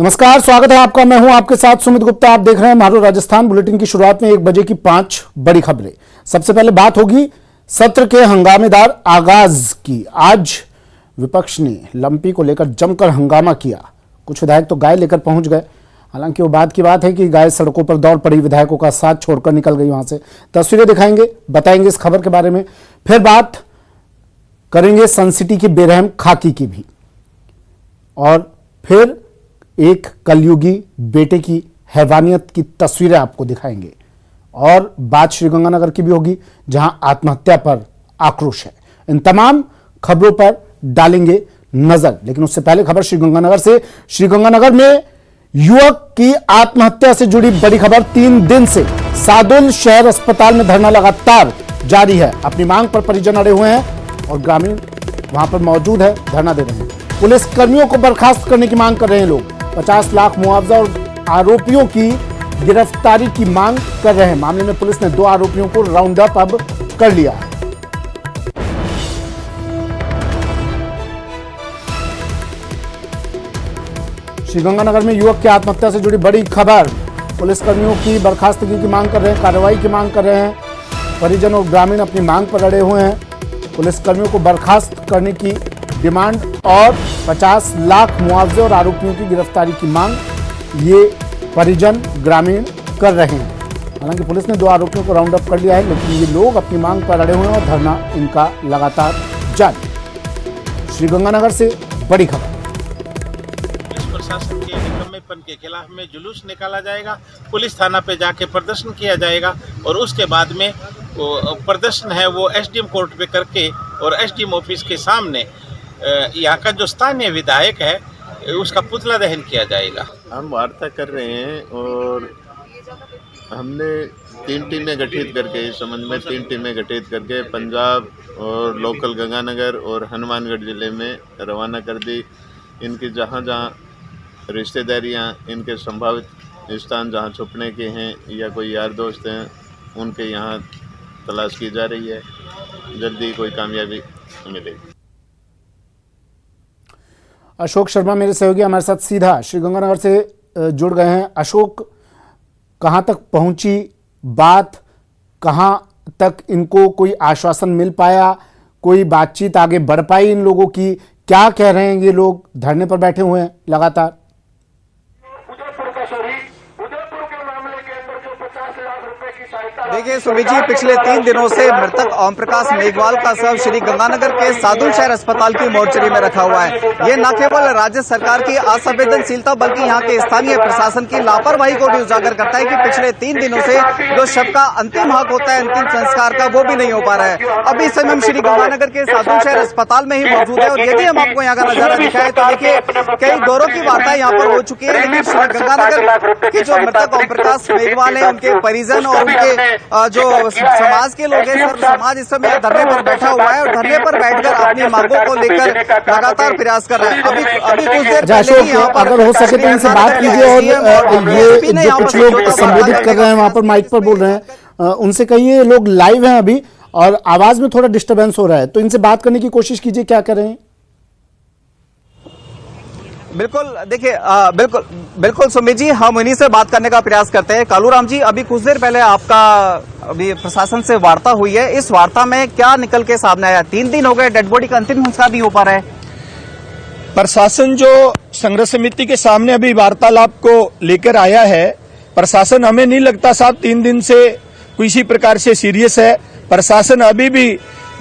नमस्कार, स्वागत है आपका। मैं हूं आपके साथ सुमित गुप्ता। आप देख रहे हैं मारो राजस्थान। बुलेटिन की शुरुआत में 1 बजे की 5 बड़ी खबरें। सबसे पहले बात होगी सत्र के हंगामेदार आगाज की। आज विपक्ष ने लंपी को लेकर जमकर हंगामा किया। कुछ विधायक तो गाय लेकर पहुंच गए। हालांकि वो बात की बात है कि गाय सड़कों पर दौड़ पड़ी, विधायकों का साथ छोड़कर निकल गई वहां से। तस्वीरें दिखाएंगे, बताएंगे इस खबर के बारे में। फिर बात करेंगे सन सिटी की बेरहम खाकी की भी, और फिर एक कलयुगी बेटे की हैवानियत की तस्वीरें आपको दिखाएंगे। और बात श्रीगंगानगर की भी होगी, जहां आत्महत्या पर आक्रोश है। इन तमाम खबरों पर डालेंगे नजर, लेकिन उससे पहले खबर श्रीगंगानगर से। श्रीगंगानगर में युवक की आत्महत्या से जुड़ी बड़ी खबर। 3 दिन से सादुल शहर अस्पताल में धरना लगातार जारी है। अपनी मांग पर परिजन अड़े हुए हैं और ग्रामीण वहां पर मौजूद है, धरना दे रहे हैं। पुलिस कर्मियों को बर्खास्त करने की मांग कर रहे हैं लोग। 50 लाख मुआवजा और आरोपियों की गिरफ्तारी की मांग कर रहे हैं। मामले में पुलिस ने 2 आरोपियों को राउंड अप अब कर लिया है। श्रीगंगानगर में युवक की आत्महत्या से जुड़ी बड़ी खबर। पुलिस कर्मियों की बर्खास्तगी की मांग कर रहे हैं, कार्रवाई की मांग कर रहे हैं। परिजन और ग्रामीण अपनी मांग पर अड़े हुए हैं। पुलिस कर्मियों को बर्खास्त करने की डिमांड और 50 लाख मुआवजे और आरोपियों की गिरफ्तारी की मांग ये परिजन ग्रामीण कर रहे हैं। हालांकि पुलिस ने 2 आरोपियों को राउंड अप कर लिया है, लेकिन ये लोग अपनी मांग पर अड़े हुए हैं और धरना इनका लगातार जारी। श्रीगंगानगर से बड़ी खबर। पुलिस प्रशासन के निकम्मेपन के खिलाफ में जुलूस निकाला जाएगा, पुलिस थाना पे जाके प्रदर्शन किया जाएगा और उसके बाद में वो प्रदर्शन है वो एसडीएम कोर्ट पे करके और एसडीएम ऑफिस के सामने यहाँ का जो स्थानीय विधायक है उसका पुतला दहन किया जाएगा। हम वार्ता कर रहे हैं और हमने 3 टीमें गठित करके, इस संबंध में 3 टीमें गठित करके पंजाब और लोकल गंगानगर और हनुमानगढ़ जिले में रवाना कर दी। इनकी जहाँ जहाँ रिश्तेदारियाँ, इनके संभावित स्थान जहाँ छुपने के हैं या कोई यार दोस्त हैं, उनके यहाँ तलाश की जा रही है। जल्दी कोई कामयाबी मिलेगी। अशोक शर्मा मेरे सहयोगी हमारे साथ सीधा श्रीगंगानगर से जुड़ गए हैं। अशोक, कहां तक पहुंची बात, कहां तक इनको कोई आश्वासन मिल पाया, कोई बातचीत आगे बढ़ पाई इन लोगों की? क्या कह रहे हैं ये लोग? धरने पर बैठे हुए हैं लगातार। देखिए सुमित जी, पिछले 3 दिनों से मृतक ओम प्रकाश मेघवाल का शव श्री गंगानगर के सादुल शहर अस्पताल की मोर्चरी में रखा हुआ है। ये न केवल राज्य सरकार की असंवेदनशीलता बल्कि यहाँ के स्थानीय प्रशासन की लापरवाही को भी उजागर करता है कि पिछले 3 दिनों से जो शव का अंतिम हक होता है, अंतिम संस्कार का, वो भी नहीं हो पा रहा है। अभी इस समय हम श्री गंगानगर के सादुल शहर अस्पताल में ही मौजूद है और यदि हम आपको यहाँ का नजारा दिखाए तो देखिए कई गौरव की वार्ता यहाँ पर हो चुकी है। लेकिन श्री गंगानगर के जो मृतक ओम प्रकाश मेघवाल है, उनके परिजन और उनके जो समाज के लोग हैं, सर्व समाज इस समय धरने पर बैठा हुआ है और धरने पर बैठकर अपनी मांगों को लेकर लगातार प्रयास कर रहा है। अभी कुछ देर पहले ही यहाँ पर अगर हो सके तो इनसे बात कीजिए और ये जो कुछ लोग संबोधित कर रहे हैं वहां पर माइक पर बोल रहे हैं, उनसे कहिए लोग लाइव हैं अभी और आवाज में थोड़ा डिस्टर्बेंस हो रहा है, तो इनसे बात करने की कोशिश कीजिए। क्या कर रहे हैं? बिल्कुल, देखिए बिल्कुल सुमित जी, हम इन्हीं से बात करने का प्रयास करते हैं। कालूराम जी, अभी कुछ देर पहले आपका अभी प्रशासन से वार्ता हुई है, इस वार्ता में क्या निकल के सामने आया? 3 दिन हो गए, डेड बॉडी का अंतिम संस्कार नहीं हो पा रहा है। प्रशासन जो संघर्ष समिति के सामने अभी वार्तालाप को लेकर आया है, प्रशासन हमें नहीं लगता साहब 3 दिन से किसी प्रकार से सीरियस है। प्रशासन अभी भी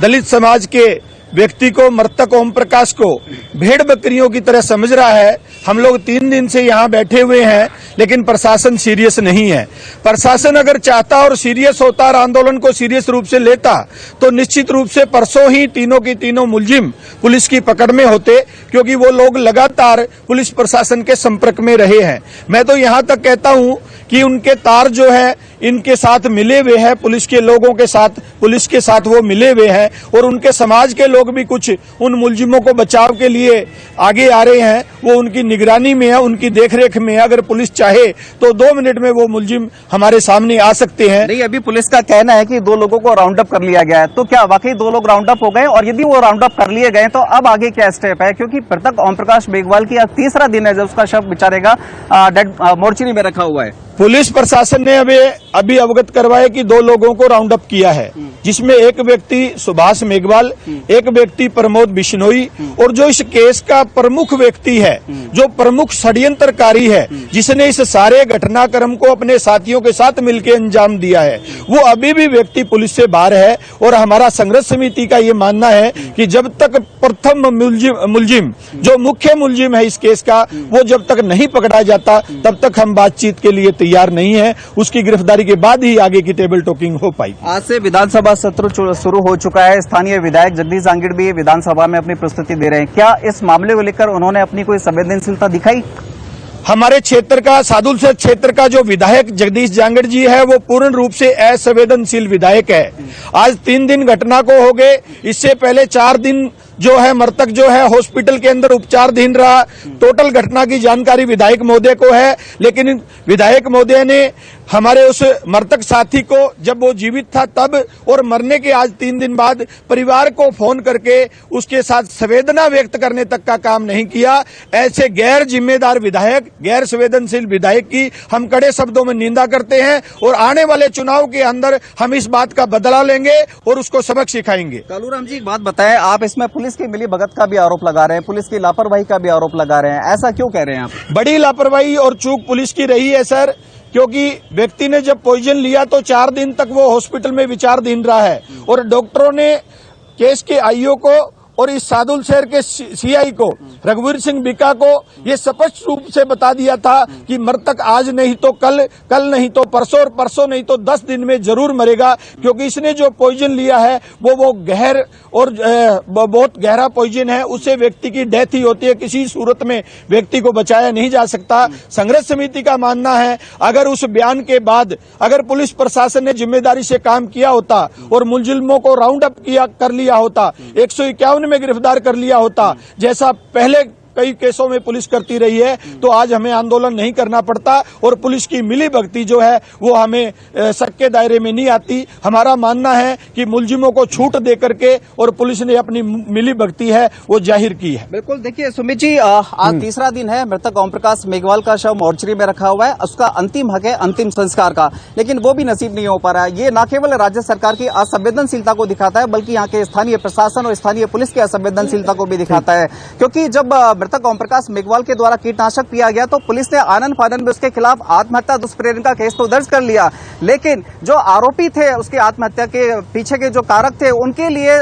दलित समाज के व्यक्ति को, मृतक ओम प्रकाश को भेड़ बकरियों की तरह समझ रहा है। हम लोग 3 दिन से यहाँ बैठे हुए हैं, लेकिन प्रशासन सीरियस नहीं है। प्रशासन अगर चाहता और सीरियस होता और आंदोलन को सीरियस रूप से लेता तो निश्चित रूप से परसों ही तीनों के तीनों मुलजिम पुलिस की पकड़ में होते, क्योंकि वो लोग लगातार पुलिस प्रशासन के संपर्क में रहे हैं। मैं तो यहाँ तक कहता हूँ कि उनके तार जो है इनके साथ मिले हुए हैं, पुलिस के लोगों के साथ, पुलिस के साथ वो मिले हुए हैं और उनके समाज के लोग भी कुछ उन मुलजिमों को बचाव के लिए आगे आ रहे हैं। वो उनकी निगरानी में है, उनकी देखरेख में है। अगर पुलिस चाहे तो 2 मिनट में वो मुलजिम हमारे सामने आ सकते हैं। नहीं, अभी पुलिस का कहना है कि 2 लोगों को राउंड अप कर लिया गया है, तो क्या वाकई 2 लोग राउंड अप हो गए? और यदि वो राउंड अप कर लिए गए तो अब आगे क्या स्टेप है? क्योंकि मृतक ओम प्रकाश मेघवाल की आज तीसरा दिन है जब उसका शव बेचारे का डेड मोर्चरी में रखा हुआ है। पुलिस प्रशासन ने अभी अवगत करवाया कि 2 लोगों को राउंड अप किया है, जिसमें एक व्यक्ति सुभाष मेघवाल, एक व्यक्ति प्रमोद बिश्नोई, और जो इस केस का प्रमुख व्यक्ति है, जो प्रमुख षड्यंत्रकारी है, जिसने इस सारे घटनाक्रम को अपने साथियों के साथ मिलकर अंजाम दिया है, वो अभी भी व्यक्ति पुलिस से बाहर है। और हमारा संघर्ष समिति का ये मानना है कि जब तक प्रथम मुलजिम जो मुख्य मुलजिम है इस केस का, वो जब तक नहीं पकड़ा जाता तब तक हम बातचीत के लिए तैयार नहीं है। उसकी गिरफ्तारी के बाद ही आगे की टेबल टॉकिंग हो पाई। आज से विधानसभा सत्र शुरू हो चुका है। स्थानीय विधायक जगदीश जांगिड़ भी विधानसभा में अपनी प्रस्तुति दे रहे हैं। क्या इस मामले को लेकर उन्होंने अपनी कोई संवेदनशीलता दिखाई? हमारे क्षेत्र का, सादुलसर क्षेत्र का जो विधायक जगदीश जांगिड़ जी है, वो पूर्ण रूप से असंवेदनशील विधायक है। आज 3 दिन घटना को हो गए, इससे पहले 4 दिन जो है मृतक जो है हॉस्पिटल के अंदर उपचारधीन रहा। टोटल घटना की जानकारी विधायक महोदय को है, लेकिन विधायक महोदय ने हमारे उस मृतक साथी को, जब वो जीवित था तब और मरने के आज 3 दिन बाद, परिवार को फोन करके उसके साथ संवेदना व्यक्त करने तक का काम नहीं किया। ऐसे गैर जिम्मेदार विधायक, गैर संवेदनशील विधायक की हम कड़े शब्दों में निंदा करते हैं और आने वाले चुनाव के अंदर हम इस बात का बदला लेंगे और उसको सबक सिखाएंगे। कालूराम जी, एक बात बताएं, आप इसमें पुलिस की मिलीभगत का भी आरोप लगा रहे हैं, पुलिस की लापरवाही का भी आरोप लगा रहे हैं, ऐसा क्यों कह रहे हैं आप? बड़ी लापरवाही और चूक पुलिस की रही है सर, क्योंकि व्यक्ति ने जब पॉइजन लिया तो 4 दिन तक वो हॉस्पिटल में विचाराधीन रहा है और डॉक्टरों ने केस के आईओ को और इस सादुल शहर के सीआई को, रघुवीर सिंह बिका को, ये स्पष्ट रूप से बता दिया था कि मृतक आज नहीं तो कल, कल नहीं तो परसों और परसों नहीं तो 10 दिन में जरूर मरेगा, क्योंकि इसने जो पॉइजन लिया है वो गहर और बहुत गहरा पॉइजन है। उससे व्यक्ति की डेथ ही होती है, किसी सूरत में व्यक्ति को बचाया नहीं जा सकता। संघर्ष समिति का मानना है अगर उस बयान के बाद अगर पुलिस प्रशासन ने जिम्मेदारी से काम किया होता और मुलजिमों को राउंड अप कर लिया होता, 151 में गिरफ्तार कर लिया होता, जैसा पहले कई केसों में पुलिस करती रही है, तो आज हमें आंदोलन नहीं करना पड़ता और पुलिस की मिलीभगती जो है वो हमें शक के दायरे में नहीं आती। हमारा मानना है कि मुलजिमों को छूट दे करके और पुलिस ने अपनी मिलीभगती है वो जाहिर की है। बिल्कुल, देखिए सुमित जी, आज तीसरा दिन है, मृतक ओम प्रकाश मेघवाल का शव मोर्चरी में रखा हुआ है, उसका अंतिम हक है अंतिम संस्कार का, लेकिन वो भी नसीब नहीं हो पा रहा है। ये न केवल राज्य सरकार की असंवेदनशीलता को दिखाता है, बल्कि यहाँ के स्थानीय प्रशासन और स्थानीय पुलिस की असंवेदनशीलता को भी दिखाता है। क्योंकि जब मृतक ओम प्रकाश मेघवाल के द्वारा कीटनाशक पिया गया तो पुलिस ने आनन फानन में उसके खिलाफ आत्महत्या दुष्प्रेरण का केस तो दर्ज कर लिया, लेकिन जो आरोपी थे उसके आत्महत्या के पीछे के जो कारक थे उनके लिए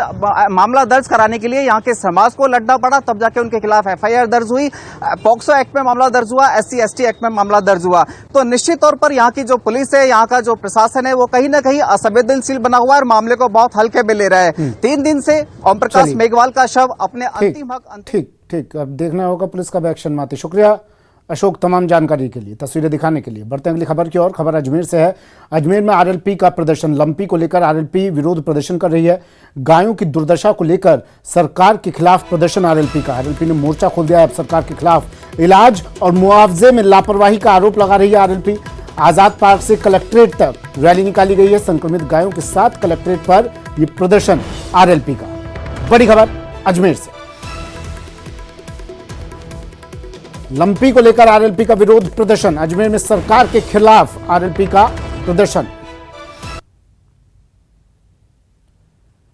मामला दर्ज कराने के लिए यहाँ के समाज को लड़ना पड़ा, तब जाके उनके खिलाफ एफआईआर दर्ज हुई, पॉक्सो एक्ट में मामला दर्ज हुआ, SC/ST एक्ट में मामला दर्ज हुआ। तो निश्चित तौर पर यहाँ की जो पुलिस है, यहाँ का जो प्रशासन है, वो कहीं ना कहीं असंवेदनशील बना हुआ है और मामले को बहुत हल्के में ले रहा है। 3 दिन से ओम प्रकाश मेघवाल का शव अपने अंतिम हक ठीक, अब देखना होगा पुलिस का भी एक्शन। माते शुक्रिया अशोक तमाम जानकारी के लिए, तस्वीरें दिखाने के लिए। बढ़ते हैं अगली खबर की ओर। खबर अजमेर से है। अजमेर में RLP का प्रदर्शन, लंपी को लेकर RLP विरोध प्रदर्शन कर रही है। गायों की दुर्दशा को लेकर सरकार के खिलाफ प्रदर्शन RLP का। RLP ने मोर्चा खोल दिया है अब सरकार के खिलाफ। इलाज और मुआवजे में लापरवाही का आरोप लगा रही है RLP। आजाद पार्क से कलेक्ट्रेट तक रैली निकाली गई है। संक्रमित गायों के साथ कलेक्ट्रेट पर यह प्रदर्शन RLP का। बड़ी खबर अजमेर से, लंपी को लेकर RLP का विरोध प्रदर्शन। अजमेर में सरकार के खिलाफ RLP का प्रदर्शन।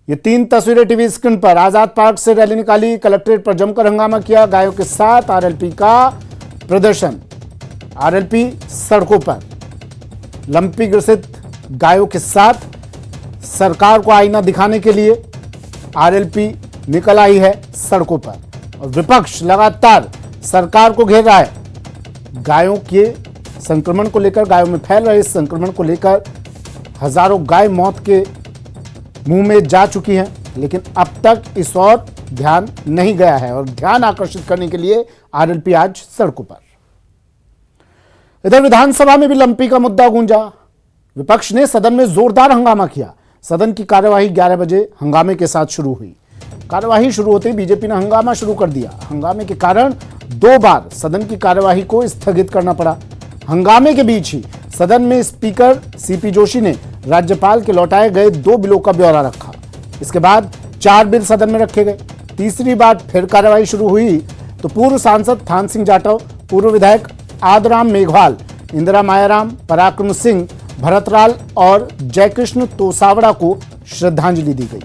ये 3 तस्वीरें टीवी स्क्रीन पर। आजाद पार्क से रैली निकाली, कलेक्ट्रेट पर जमकर हंगामा किया, गायों के साथ RLP का प्रदर्शन। RLP सड़कों पर लंपी ग्रसित गायों के साथ सरकार को आईना दिखाने के लिए RLP निकल आई है सड़कों पर और विपक्ष लगातार सरकार को घेर रहा है। गायों के संक्रमण को लेकर, गायों में फैल रहे संक्रमण को लेकर हजारों गाय मौत के मुंह में जा चुकी हैं, लेकिन अब तक इस ओर ध्यान नहीं गया है और ध्यान आकर्षित करने के लिए RLP आज सड़कों पर। इधर विधानसभा में भी लंपी का मुद्दा गूंजा। विपक्ष ने सदन में जोरदार हंगामा किया। सदन की कार्यवाही 11 बजे हंगामे के साथ शुरू हुई। कार्यवाही शुरू होते ही बीजेपी ने हंगामा शुरू कर दिया। हंगामे के कारण 2 बार सदन की कार्यवाही को स्थगित करना पड़ा। हंगामे के बीच ही सदन में स्पीकर सीपी जोशी ने राज्यपाल के लौटाए गए 2 बिलों का ब्यौरा रखा। इसके बाद 4 बिल सदन में रखे गए। तीसरी बार फिर कार्यवाही शुरू हुई तो पूर्व सांसद थान सिंह जाटव, पूर्व विधायक आदराम मेघवाल, इंदिरा मायाराम, पराक्रम सिंह, भरतलाल और जयकृष्ण तोसावड़ा को श्रद्धांजलि दी गई।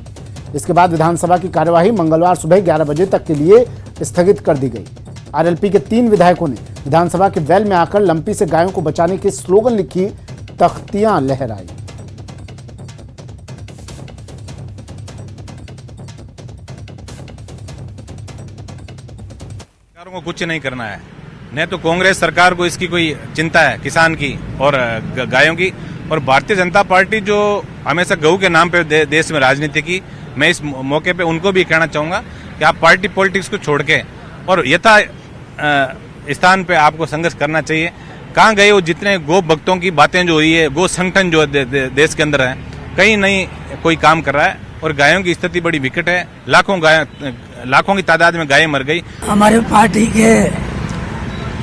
इसके बाद विधानसभा की कार्यवाही मंगलवार सुबह 11 बजे तक के लिए स्थगित कर दी गई। आरएलपी के 3 विधायकों ने विधानसभा के वेल में आकर लंपी से गायों को बचाने के स्लोगन लिखी तख्तियां लहराई। सरकारों को कुछ नहीं करना है, न तो कांग्रेस सरकार को इसकी कोई चिंता है किसान की और गायों की, और भारतीय जनता पार्टी जो हमेशा गऊ के नाम पे देश में राजनीति की। मैं इस मौके पे उनको भी कहना चाहूंगा कि आप पार्टी पॉलिटिक्स को छोड़ के और यथा स्थान पे आपको संघर्ष करना चाहिए। कहाँ गए वो जितने गो भक्तों की बातें जो हुई है, गो संगठन जो देश के अंदर है, कहीं नहीं कोई काम कर रहा है और गायों की स्थिति बड़ी विकट है। लाखों की तादाद में गायें मर गई। हमारे पार्टी के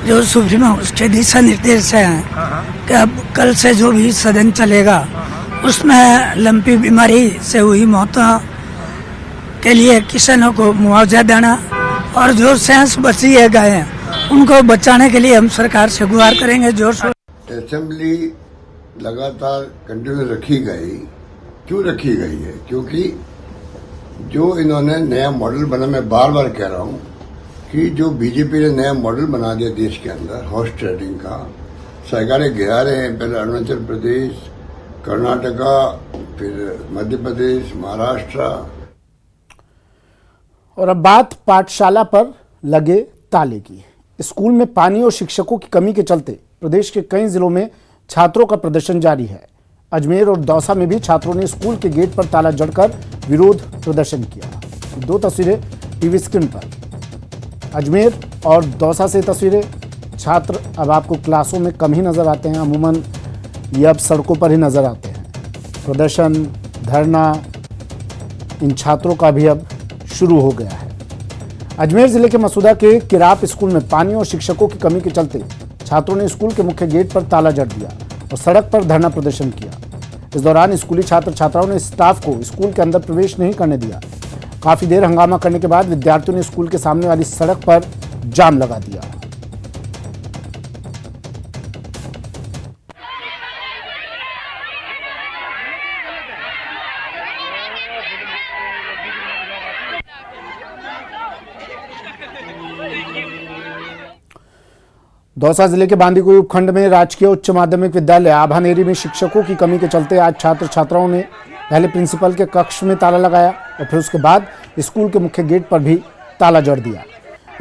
जो सुप्रीमो उसके दिशा निर्देश हैं कि अब कल से जो भी सदन चलेगा उसमें लंपी बीमारी से हुई मौतों के लिए किसानों को मुआवजा देना और जो शेष बची है गायें उनको बचाने के लिए हम सरकार से गुहार करेंगे जोर शोर। असेंबली लगातार कंटिन्यू रखी गई। क्यों रखी गई है? क्योंकि जो इन्होंने नया मॉडल बना, मैं बार बार कह रहा हूँ कि जो बीजेपी ने नया मॉडल बना दिया देश के अंदर हॉर्स ट्रेडिंग का, सरकारें गिरा रहे हैं। पहले अरुणाचल प्रदेश, कर्नाटका, फिर मध्य प्रदेश, महाराष्ट्र। और अब बात पाठशाला पर लगे ताले की। स्कूल में पानी और शिक्षकों की कमी के चलते प्रदेश के कई जिलों में छात्रों का प्रदर्शन जारी है। अजमेर और दौसा में भी छात्रों ने स्कूल के गेट पर ताला जड़कर विरोध प्रदर्शन किया। 2 तस्वीरें टीवी स्क्रीन पर। अजमेर और दौसा से तस्वीरें। छात्र अब आपको क्लासों में कम ही नजर आते हैं, अमूमन ये अब सड़कों पर ही नजर आते हैं। प्रदर्शन, धरना इन छात्रों का भी अब शुरू हो गया है। अजमेर जिले के मसूदा के किराप स्कूल में पानी और शिक्षकों की कमी के चलते छात्रों ने स्कूल के मुख्य गेट पर ताला जड़ दिया और सड़क पर धरना प्रदर्शन किया। इस दौरान स्कूली छात्र छात्राओं ने स्टाफ को स्कूल के अंदर प्रवेश नहीं करने दिया। काफी देर हंगामा करने के बाद विद्यार्थियों ने स्कूल के सामने वाली सड़क पर जाम लगा दिया। दौसा जिले के बांदीकुई उपखंड में राजकीय उच्च माध्यमिक विद्यालय आभानेरी में शिक्षकों की कमी के चलते आज छात्र छात्राओं ने पहले प्रिंसिपल के कक्ष में ताला लगाया और फिर उसके बाद स्कूल के मुख्य गेट पर भी ताला जड़ दिया।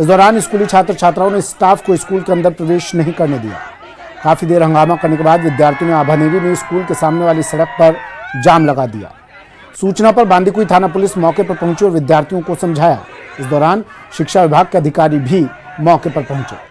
इस दौरान स्कूली छात्र छात्राओं ने स्टाफ को स्कूल के अंदर प्रवेश नहीं करने दिया। काफी देर हंगामा करने के बाद विद्यार्थियों ने आभानेरी में स्कूल के सामने वाली सड़क पर जाम लगा दिया। सूचना पर बांदीकुई थाना पुलिस मौके पर पहुंची और विद्यार्थियों को समझाया। इस दौरान शिक्षा विभाग के अधिकारी भी मौके पर पहुंचे।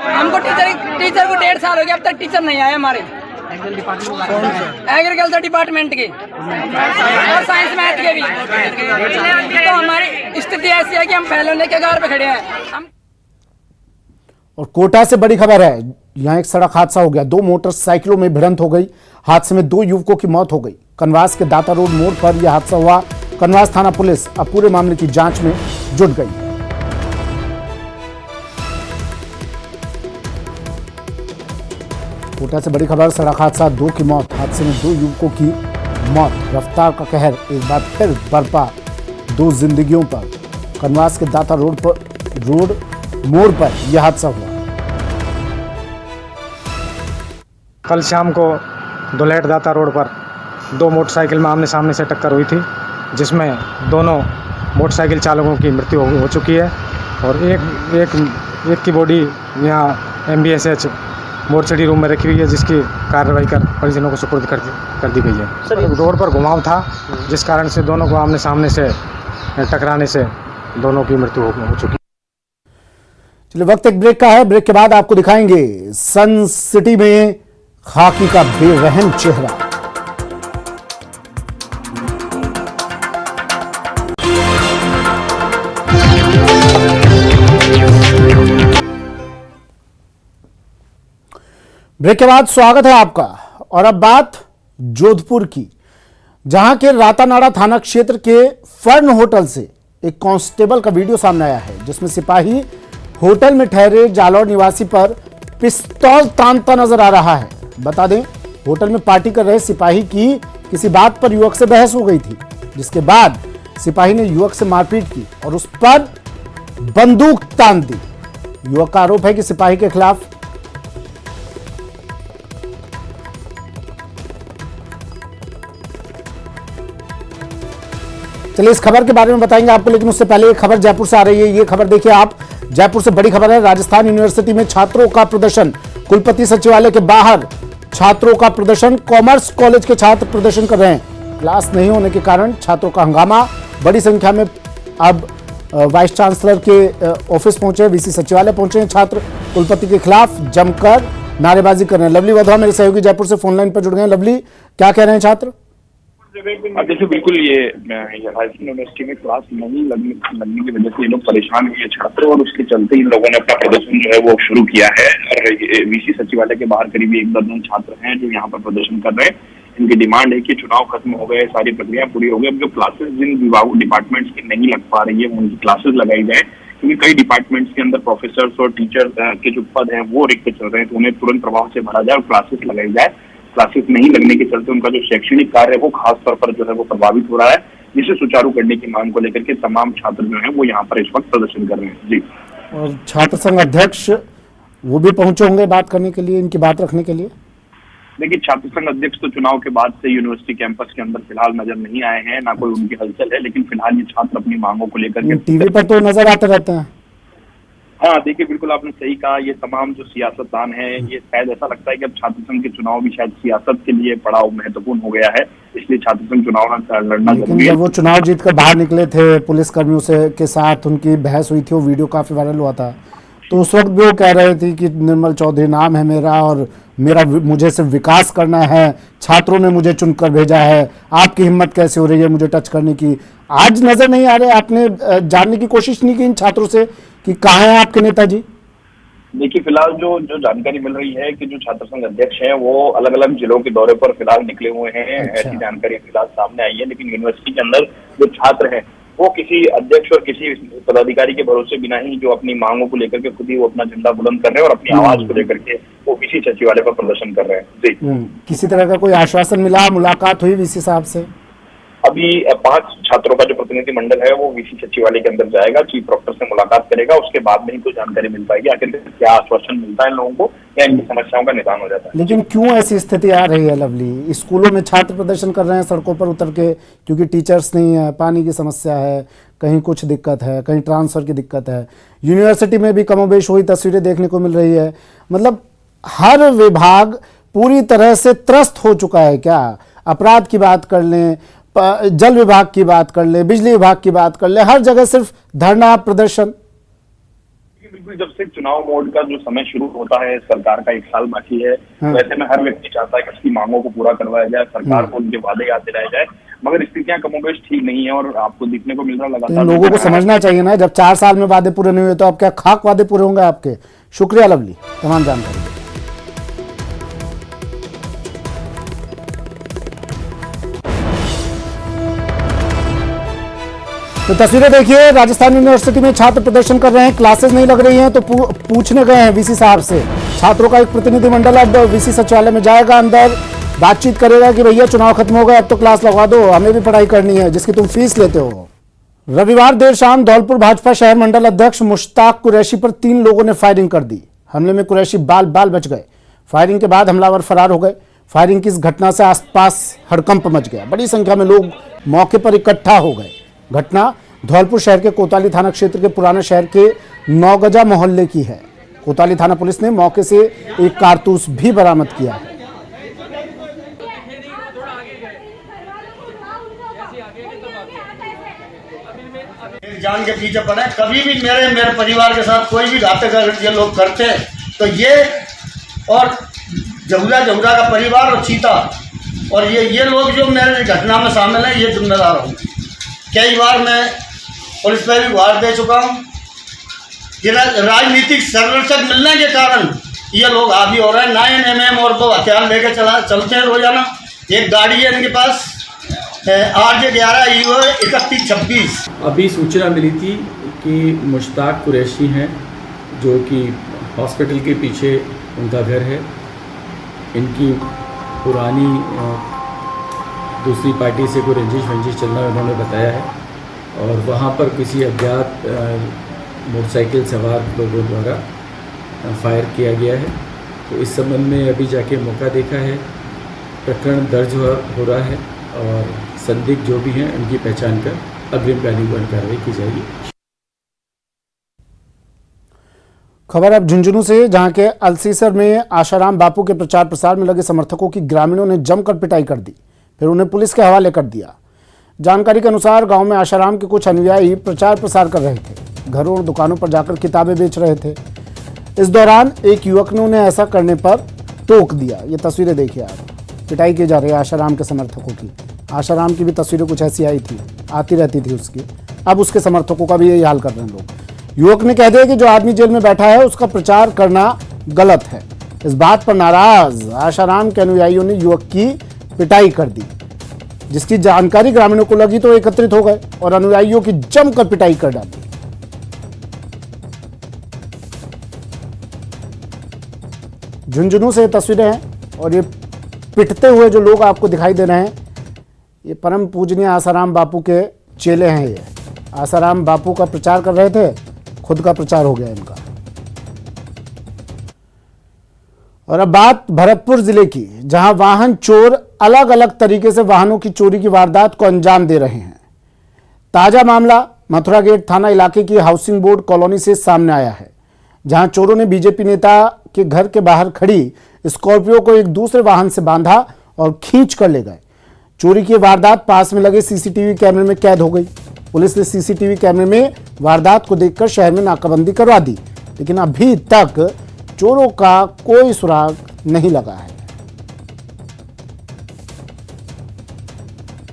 हमको टीचर को 1.5 साल हो गया, अब तक टीचर नहीं आए हमारे एग्रीकल्चर डिपार्टमेंट के और साइंस मैथ के भी। तो हमारी स्थिति ऐसी है कि हम फैलने के कगार पे खड़े हैं। और कोटा से बड़ी खबर है, यहां एक सड़क हादसा हो गया। 2 मोटरसाइकिलों में भिड़ंत हो गई। हादसे में 2 युवकों की मौत हो गई। कनवास के दाता रोड मोड़ पर यह हादसा हुआ। कनवास थाना पुलिस अब पूरे मामले की जांच में जुट गई है। कोटा से बड़ी खबर, सड़क हादसा, 2 की मौत। हादसे में 2 युवकों की मौत। रफ्तार का कहर एक बार फिर बरपा 2 जिंदगियों पर। कनवास के दाता रोड मोड़ पर यह हादसा हुआ। कल शाम को दुलेट दाता रोड पर 2 मोटरसाइकिल में आमने सामने से टक्कर हुई थी, जिसमें दोनों मोटरसाइकिल चालकों की मृत्यु हो चुकी है और एक की बॉडी यहाँ MBSH मोर्चरी रूम में रखी हुई है, जिसकी कार्रवाई कर परिजनों को सुपुर्द कर दी गई है। सर रोड पर घुमाव था, जिस कारण से दोनों को आमने सामने से टकराने से दोनों की मृत्यु हो चुकी। चलिए वक्त एक ब्रेक का है, ब्रेक के बाद आपको दिखाएंगे सन सिटी में खाकी का बेरहम चेहरा। ब्रेक के बाद स्वागत है आपका। और अब बात जोधपुर की, जहां के रातानाड़ा थाना क्षेत्र के फर्न होटल से एक कांस्टेबल का वीडियो सामने आया है, जिसमें सिपाही होटल में ठहरे जालौर निवासी पर पिस्तौल तानता नजर आ रहा है। बता दें, होटल में पार्टी कर रहे सिपाही की किसी बात पर युवक से बहस हो गई थी, जिसके बाद सिपाही ने युवक से मारपीट की और उस पर बंदूक तान दी। युवक का आरोप है कि सिपाही के खिलाफ चलिए इस खबर के बारे में बताएंगे आपको, लेकिन उससे पहले एक खबर जयपुर से आ रही है। ये खबर देखिए आप, जयपुर से बड़ी खबर है। राजस्थान यूनिवर्सिटी में छात्रों का प्रदर्शन, कुलपति सचिवालय के बाहर छात्रों का प्रदर्शन। कॉमर्स कॉलेज के छात्र प्रदर्शन कर रहे हैं। क्लास नहीं होने के कारण छात्रों का हंगामा। बड़ी संख्या में अब वाइस चांसलर के ऑफिस पहुंचे, वीसी सचिवालय पहुंचे हैं छात्र। कुलपति के खिलाफ जमकर नारेबाजी कर रहे हैं। लवली वधवा मेरे सहयोगी जयपुर से फोन लाइन पर जुड़ गए हैं। लवली, क्या कह रहे हैं छात्र? देखिए बिल्कुल ये राजस्थान यूनिवर्सिटी में क्लास नहीं लगने की वजह से ये लोग परेशान हुए छात्र, और उसके चलते इन लोगों ने अपना प्रदर्शन जो है वो शुरू किया है। और वीसी सचिवालय के बाहर करीब 1 दर्जन छात्र हैं जो यहाँ पर प्रदर्शन कर रहे हैं। इनकी डिमांड है कि चुनाव खत्म हो गए, सारी प्रक्रिया पूरी हो गई, अब जो क्लासेस जिन विभागों डिपार्टमेंट्स की नहीं लग पा रही है उनकी क्लासेस लगाई जाए, क्योंकि कई डिपार्टमेंट्स के अंदर प्रोफेसर और टीचर के जो पद हैं वो रिक्त चल रहे हैं, तो उन्हें तुरंत प्रभाव से भरा जाए और क्लासेस लगाई जाए। क्लासेस नहीं लगने के चलते उनका जो शैक्षणिक कार्य है वो खास तौर पर जो है वो प्रभावित हो रहा है, जिसे सुचारू करने की मांग को लेकर के तमाम छात्र जो है वो यहाँ पर इस वक्त प्रदर्शन कर रहे हैं। जी, और छात्र संघ अध्यक्ष वो भी पहुंचे होंगे बात करने के लिए, इनकी बात रखने के लिए। देखिए छात्र संघ अध्यक्ष तो चुनाव के बाद से यूनिवर्सिटी कैंपस के अंदर फिलहाल नजर नहीं आए हैं, ना कोई उनकी हलचल है, लेकिन फिलहाल ये छात्र अपनी मांगों को लेकर के टीवी पर तो नजर आते रहते हैं। हाँ देखिए बिल्कुल आपने सही कहा, ये तमाम जो सियासतदान है, ये शायद ऐसा लगता है कि अब छात्र संघ के चुनाव भी शायद सियासत के लिए बड़ा महत्वपूर्ण हो गया है, इसलिए छात्र संघ चुनाव लड़ना जरूरी है। जब वो चुनाव जीतकर बाहर निकले थे, पुलिस कर्मियों से के साथ उनकी बहस हुई थी, वो वीडियो काफी वायरल हुआ था, तो उस वक्त भी वो कह रहे थे कि निर्मल चौधरी नाम है मेरा और मुझे सिर्फ विकास करना है, छात्रों ने मुझे चुनकर भेजा है, आपकी हिम्मत कैसे हो रही है मुझे टच करने की। आज नजर नहीं आ रहे, आपने जानने की कोशिश नहीं की इन छात्रों से कि कहाँ हैं आपके नेताजी? देखिए फिलहाल जो जानकारी मिल रही है कि जो छात्र संघ अध्यक्ष हैं वो अलग अलग जिलों के दौरे पर फिलहाल निकले हुए हैं। अच्छा। ऐसी जानकारी फिलहाल सामने आई है, लेकिन यूनिवर्सिटी के अंदर जो छात्र हैं वो किसी अध्यक्ष और किसी पदाधिकारी के भरोसे बिना ही जो अपनी मांगों को लेकर के खुद ही वो अपना झंडा बुलंद कर रहे हैं और अपनी आवाज को लेकर के वो वीसी सचिवालय पर प्रदर्शन कर रहे हैं। जी, किसी तरह का कोई आश्वासन मिला, मुलाकात हुई वीसी साहब से? अभी 5 छात्रों का जो प्रतिनिधि मंडल है वो वीसी सचिवालय के अंदर जाएगा, चीफ प्रोक्टर से मुलाकात करेगा, उसके बाद में ही कुछ जानकारी मिल पाएगी आखिर क्या आश्वासन मिलता है लोगों को या इनकी समस्याओं का निदान हो जाता है। लेकिन क्यों ऐसी स्थिति आ रही है लवली? स्कूलों में छात्र प्रदर्शन कर रहे हैं सड़कों पर उतर के, क्योंकि टीचर्स नहीं है, पानी की समस्या है, कहीं कुछ दिक्कत है, कहीं ट्रांसफर की दिक्कत है। यूनिवर्सिटी में भी कमोबेश हुई तस्वीरें देखने को मिल रही है। मतलब हर विभाग पूरी तरह से त्रस्त हो चुका है क्या? अपराध की बात कर लें, जल विभाग की बात कर ले, बिजली विभाग की बात कर ले, हर जगह सिर्फ धरना प्रदर्शन। बिल्कुल, जब से चुनाव मोड का जो समय शुरू होता है, सरकार का 1 साल बाकी है, वैसे में हर व्यक्ति चाहता है कि उसकी मांगों को पूरा करवाया जाए, सरकार को उनके वादे याद दिलाए जाए, मगर स्थितियां कमोबेश ठीक नहीं है और आपको दिखने को मिल रहा लगातार। लोगों को समझना चाहिए ना, जब 4 साल में वादे पूरे नहीं हुए तो अब क्या खाक वादे पूरे होंगे आपके? शुक्रिया लवली, तमाम जानकारी। तो तस्वीरें देखिए, राजस्थान यूनिवर्सिटी में छात्र प्रदर्शन कर रहे हैं, क्लासेस नहीं लग रही हैं, तो पूछने गए हैं वीसी साहब से। छात्रों का एक प्रतिनिधि मंडल अब वीसी सचिवालय में जाएगा, अंदर बातचीत करेगा कि भैया चुनाव खत्म हो गए, अब तो क्लास लगवा दो, हमें भी पढ़ाई करनी है जिसकी तुम फीस लेते हो। रविवार देर शाम धौलपुर भाजपा शहर मंडल अध्यक्ष मुश्ताक कुरैशी पर 3 लोगों ने फायरिंग कर दी। हमले में कुरैशी बाल बाल बच गए। फायरिंग के बाद हमलावर फरार हो गए। फायरिंग की इस घटना से आसपास हड़कंप मच गया। बड़ी संख्या में लोग मौके पर इकट्ठा हो गए। घटना धौलपुर शहर के कोतवाली थाना क्षेत्र के पुराने शहर के नौगजा मोहल्ले की है। कोतवाली थाना पुलिस ने मौके से एक कारतूस भी बरामद किया है। जान के पीछे पड़ा है। कभी भी मेरे परिवार के साथ कोई भी घातक अगर ये लोग करते हैं तो ये और जहुरा का परिवार और चीता और ये लोग जो मेरे घटना में शामिल है ये जिम्मेदार हूँ। कई बार मैं पुलिस पर भी गुहार दे चुका हूँ। ये राजनीतिक संरक्षक मिलने के कारण ये लोग हावी हो रहे हैं। 9mm और 2 हथियार लेके चलते हैं रोजाना। एक गाड़ी है इनके पास RJ11 EO 3126। अभी सूचना मिली थी कि मुश्ताक कुरैशी हैं जो कि हॉस्पिटल के पीछे उनका घर है। इनकी पुरानी दूसरी पार्टी से कोई रंजिश चलना उन्होंने बताया है और वहाँ पर किसी अज्ञात मोटरसाइकिल सवार लोगों द्वारा फायर किया गया है। तो इस संबंध में अभी जाके मौका देखा है, प्रकरण दर्ज हो रहा है और संदिग्ध जो भी हैं उनकी पहचान कर अग्रिम कार्रवाई की जाएगी। खबर अब झुंझुनू से, जहां के अलसीसर में आशाराम बापू के प्रचार प्रसार में लगे समर्थकों की ग्रामीणों ने जमकर पिटाई कर दी, फिर उन्हें पुलिस के हवाले कर दिया। जानकारी के अनुसार गांव में आशाराम के कुछ अनुयायी प्रचार प्रसार कर रहे थे, घरों और दुकानों पर जाकर किताबें बेच रहे थे। इस दौरान एक युवक ने उन्हें ऐसा करने पर टोक दिया। ये तस्वीरें देखिए आप, पिटाई की जा रही है आशाराम के समर्थकों की। आशाराम की भी तस्वीरें कुछ ऐसी आई थी, आती रहती थी उसकी। अब उसके समर्थकों का भी यही हाल कर रहे हैं लोग। युवक ने कह दिया कि जो आदमी जेल में बैठा है उसका प्रचार करना गलत है। इस बात पर नाराज आशाराम के अनुयायियों ने युवक की पिटाई कर दी, जिसकी जानकारी ग्रामीणों को लगी तो एकत्रित हो गए और अनुयायियों की जमकर पिटाई कर डाली। झुंझुनू से ये तस्वीरें हैं और ये पिटते हुए जो लोग आपको दिखाई दे रहे हैं ये परम पूजनीय आसाराम बापू के चेले हैं। ये आसाराम बापू का प्रचार कर रहे थे, खुद का प्रचार हो गया इनका। और अब बात भरतपुर जिले की, जहां वाहन चोर अलग अलग तरीके से वाहनों की चोरी की वारदात को अंजाम दे रहे हैं। ताजा मामला मथुरा गेट थाना इलाके की हाउसिंग बोर्ड कॉलोनी से सामने आया है, जहां चोरों ने बीजेपी नेता के घर के बाहर खड़ी स्कॉर्पियो को एक दूसरे वाहन से बांधा और खींच कर ले गए। चोरी की वारदात पास में लगे सीसीटीवी कैमरे में कैद हो गई। पुलिस ने सीसीटीवी कैमरे में वारदात को देखकर शहर में नाकाबंदी करवा दी, लेकिन अभी तक चोरों का कोई सुराग नहीं लगा है।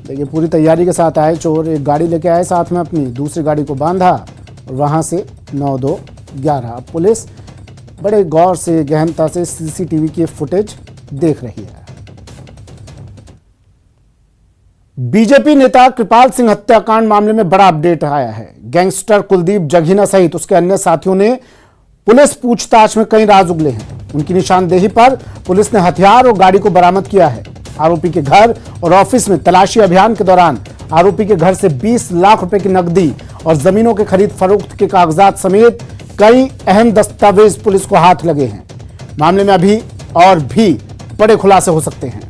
देखिए पूरी तैयारी के साथ आए चोर, एक गाड़ी लेके आए, साथ में अपनी दूसरी गाड़ी को बांधा और वहां से 9-2-11। पुलिस बड़े गौर से गहनता से सीसीटीवी की फुटेज देख रही है। बीजेपी नेता कृपाल सिंह हत्याकांड मामले में बड़ा अपडेट आया है। गैंगस्टर कुलदीप जघीना सहित उसके अन्य साथियों ने पुलिस पूछताछ में कई राज उगले हैं। उनकी निशानदेही पर पुलिस ने हथियार और गाड़ी को बरामद किया है। आरोपी के घर और ऑफिस में तलाशी अभियान के दौरान आरोपी के घर से 20 लाख रुपए की नकदी और जमीनों के खरीद फरोख्त के कागजात समेत कई अहम दस्तावेज पुलिस को हाथ लगे हैं। मामले में अभी और भी बड़े खुलासे हो सकते हैं।